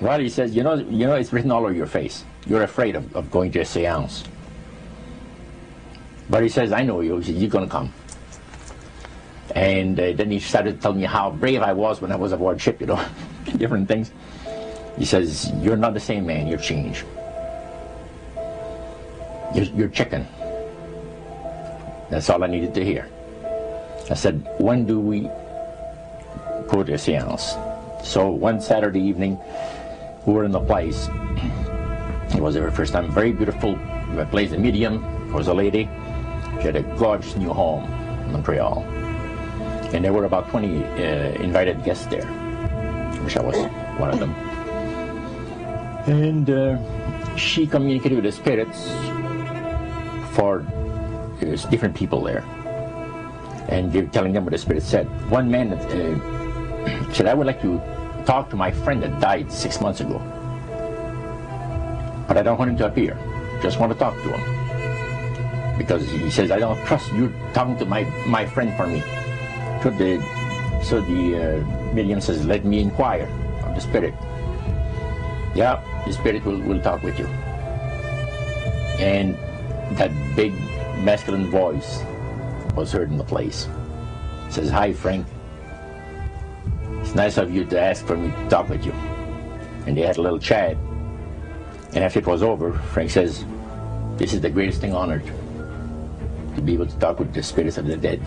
Well, he says, you know, it's written all over your face. You're afraid of going to a seance. But he says, I know you. He says, you're going to come. And then he started telling me how brave I was when I was aboard ship, you know, different things. He says, you're not the same man, you're changed. You're chicken. That's all I needed to hear. I said, when do we go to a seance? So one Saturday evening, we were in the place. It was our first time. Very beautiful place. The medium was a lady. She had a gorgeous new home in Montreal. And there were about 20 invited guests there, which I was one of them. And she communicated with the spirits for different people there. And they were telling them what the spirit said. One man said, I would like to talk to my friend that died 6 months ago. But I don't want him to appear. Just want to talk to him. Because he says, I don't trust you talking to my friend for me. So the medium says, let me inquire of the spirit. Yeah, the spirit will talk with you. And that big masculine voice was heard in the place. It says, hi Frank, it's nice of you to ask for me to talk with you. And they had a little chat. And after it was over, Frank says, this is the greatest thing on earth, to be able to talk with the spirits of the dead.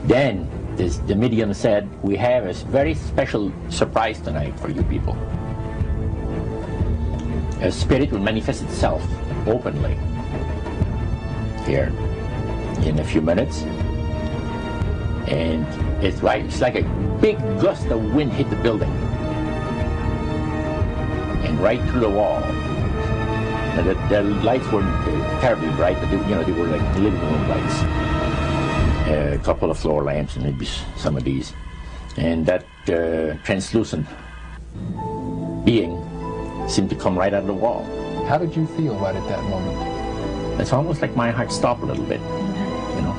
Then the medium said, we have a very special surprise tonight for you people. A spirit will manifest itself openly here in a few minutes. And it's like a big gust of wind hit the building. And right through the wall. Now the lights weren't terribly bright, but they were like living room lights. A couple of floor lamps and maybe some of these. And that translucent being seemed to come right out of the wall. How did you feel right at that moment? It's almost like my heart stopped a little bit. You know,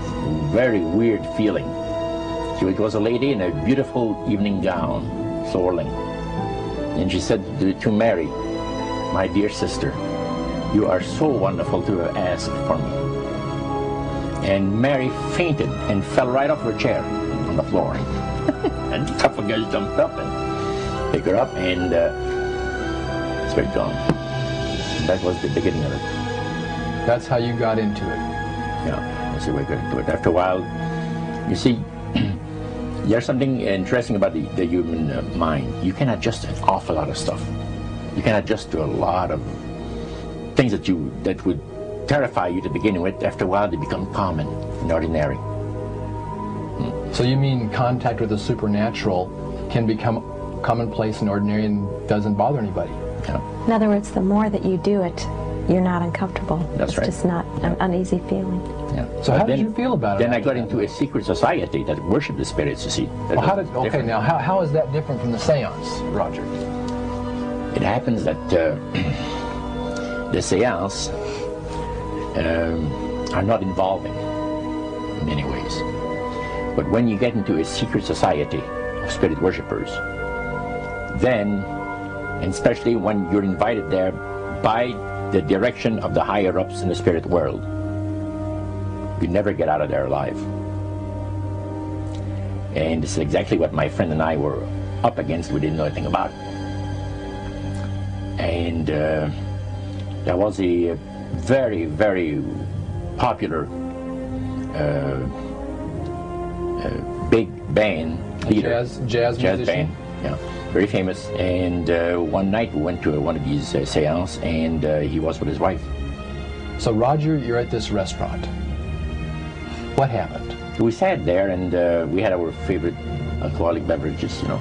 very weird feeling. So it was a lady in a beautiful evening gown, swirling. And she said to Mary, my dear sister, you are so wonderful to have asked for me. And Mary fainted and fell right off her chair on the floor. And a couple of guys jumped up and picked her up, and it's very gone. That was the beginning of it. That's how you got into it? Yeah, that's the way I got into it. After a while, you see, there's something interesting about the human mind. You can adjust to an awful lot of stuff. You can adjust to a lot of things that would terrify you to begin with. After a while, they become common and ordinary. So you mean contact with the supernatural can become commonplace and ordinary and doesn't bother anybody? Yeah. In other words, the more that you do it, you're not uncomfortable. That's right. It's just not an uneasy feeling. Yeah. So how did you feel about it? Then I got into a secret society that worshiped the spirits, you see. Well, how is that different from the seance, Roger? It happens that the seance are not involving in many ways. But when you get into a secret society of spirit worshippers, then, and especially when you're invited there by the direction of the higher-ups in the spirit world, you never get out of there alive. And this is exactly what my friend and I were up against. We didn't know anything about. And there was a very, very popular big band leader. Jazz band, yeah, very famous. And one night we went to one of these seances, and he was with his wife. So Roger, you're at this restaurant. What happened? We sat there, and we had our favorite alcoholic beverages, you know.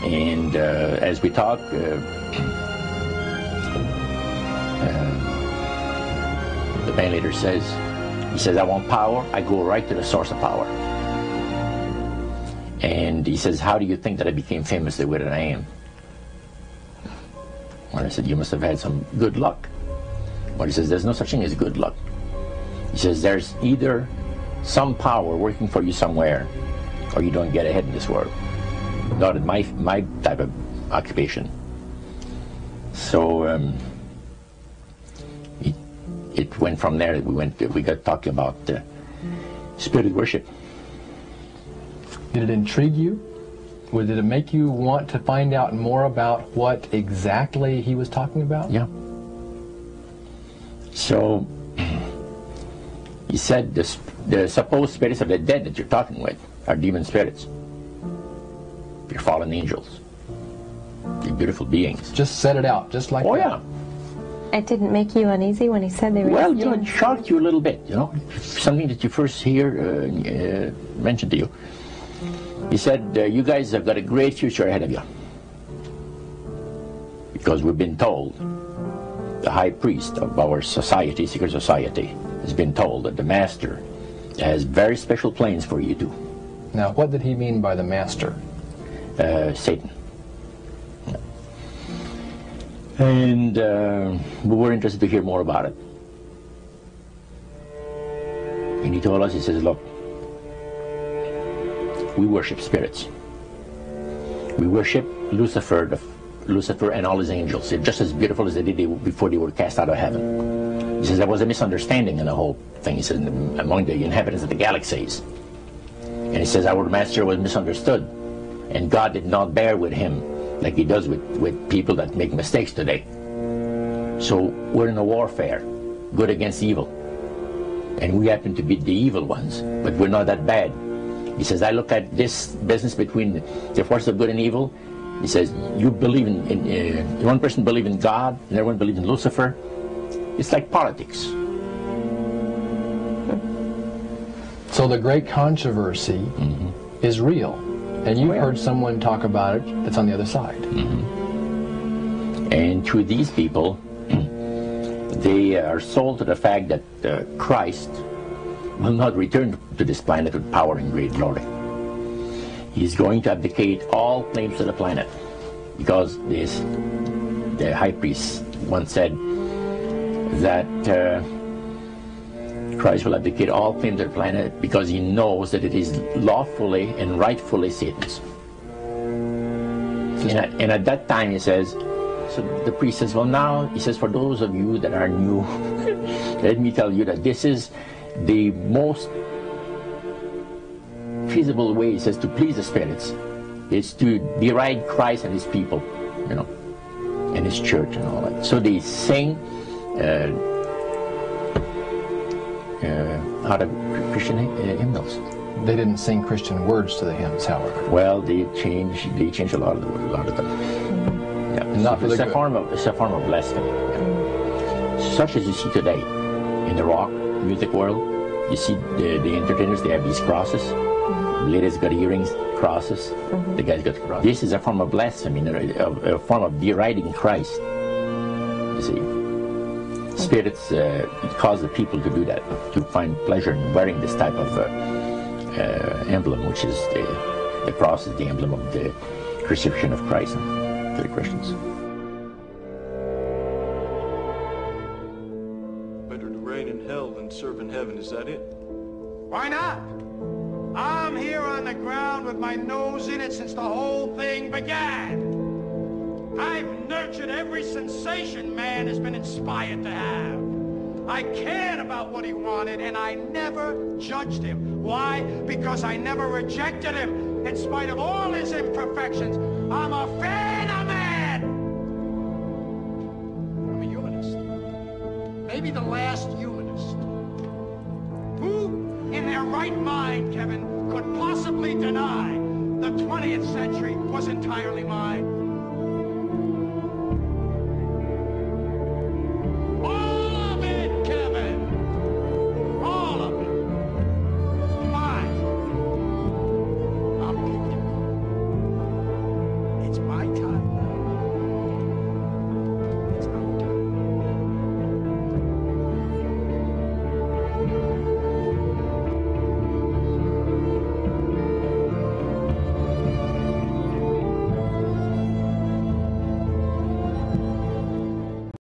And as we talked, the band leader says, I want power. I go right to the source of power. And he says, how do you think that I became famous the way that I am? And I said, you must have had some good luck. But he says, there's no such thing as good luck. He says, there's either some power working for you somewhere, or you don't get ahead in this world. Not in my type of occupation. So it went from there. We got talking about spirit worship. Did it intrigue you? Did it make you want to find out more about what exactly he was talking about? Yeah. So he said the supposed spirits of the dead that you're talking with are demon spirits. They're fallen angels. They're beautiful beings. Just set it out, just like that. Oh yeah. It didn't make you uneasy when he said they were well, it shocked you a little bit, something that you first hear mentioned to you. He said, you guys have got a great future ahead of you. Because we've been told, the high priest of our society, secret society, has been told that the master has very special plans for you too. Now, what did he mean by the master? Satan. And we were interested to hear more about it. And he told us, he says, look, we worship spirits. We worship Lucifer and all his angels. They're just as beautiful as they did before they were cast out of heaven. He says there was a misunderstanding in the whole thing. He says among the inhabitants of the galaxies. And he says our master was misunderstood. And God did not bear with him like he does with people that make mistakes today. So we're in a warfare, good against evil. And we happen to be the evil ones, but we're not that bad. He says, I look at this business between the forces of good and evil. He says, you believe in one person believes in God, and everyone believes in Lucifer. It's like politics. So the great controversy is real. And you've heard someone talk about it that's on the other side. And to these people, they are sold to the fact that Christ will not return to this planet with power and great glory. He's going to abdicate all claims to the planet, because the high priest once said that Christ will abdicate all claims to the planet because he knows that it is lawfully and rightfully Satan's. And at that time he says, so the priest says, well now, he says, for those of you that are new, let me tell you that this is the most feasible way, he says, to please the spirits is to deride Christ and his people, and his church and all that. So they sing out of Christian hymnals. They didn't sing Christian words to the hymns, however. Well, they changed a lot of them. Yeah. And not for the good. It's a form of blasphemy. Yeah. Such as you see today in the rock music world. You see the entertainers, they have these crosses. The ladies got earrings, crosses. The guys got crosses. This is a form of blasphemy, a form of deriding Christ. You see. Spirits cause the people to do that, to find pleasure in wearing this type of emblem, which is the cross is the emblem of the crucifixion of Christ to the Christians. Better to reign in hell than serve in heaven, is that it? Why not? I'm here on the ground with my nose in it since the whole thing began. I've nurtured every sensation man has been inspired to have. I cared about what he wanted, and I never judged him. Why? Because I never rejected him. In spite of all his imperfections, I'm a fan of man. I'm a humanist. Maybe the last humanist. Who, in their right mind, Kevin, could possibly deny the 20th century was entirely mine?